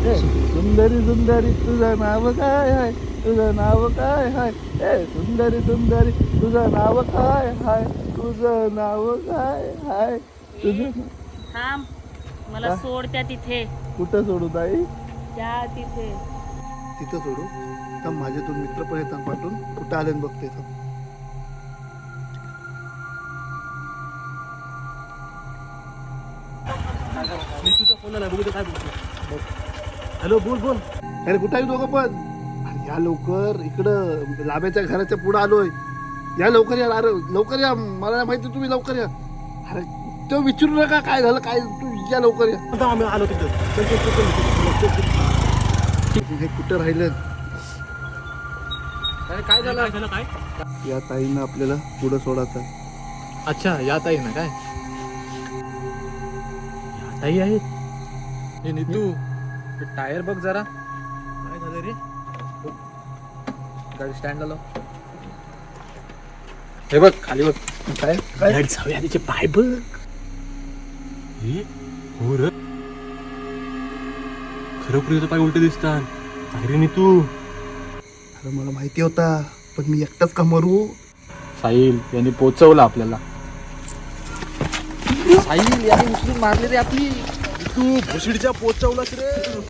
सुंदरी सुंदरी तुझं नाव काय हाय, तुझं नाव काय हाय, ए सुंदरी सुंदरी तुझं नाव काय हाय, तुझं नाव काय हाय, तुझं थांब, मला सोड त्या तिथे. कुठं सोडू ताई? त्या तिथे. तिथं सोडू तर माझे दोन मित्र पण येतात पाठवून, कुठं आले बघते इथं. तुझा फोन आला, बघू काय बोलतो. हॅलो, बोल बोल. अरे कुठं आहे दोघं पण? अरे या लवकर, इकडं लाभ्याच्या घराच्या पुढं आलोय. या लवकर या, अरे लवकर या, मला नाही माहिती, तुम्ही लवकर या. अरे तो विचारू नका काय झालं काय, तू या लवकर या. आता आम्ही आलो तिथं. चल चल चल चल, चल, चल. हे कुठं राहिलं? काय झालं काय? या ताईनं आपल्याला पुढं सोडायचं. अच्छा, या ताई ना काय? या ताई आहेत. हे नीतू, टायर बघ जरा. काय झालं रे? गाडी स्टँड आलो. हे बघ खाली बघ. काय गाडी जाऊया, तिचे पाय बघ. हे हो रे, खरोखर तुझे पाय उलटे दिसतात. अरे नीतू, अरे मला माहिती होता, पण मी एकटाच का मरू? साहिल यांनी पोचवलं आपल्याला. साहिल याने उचलून मारले रे आपली. तू भुसडीच्या पोचवलास रे.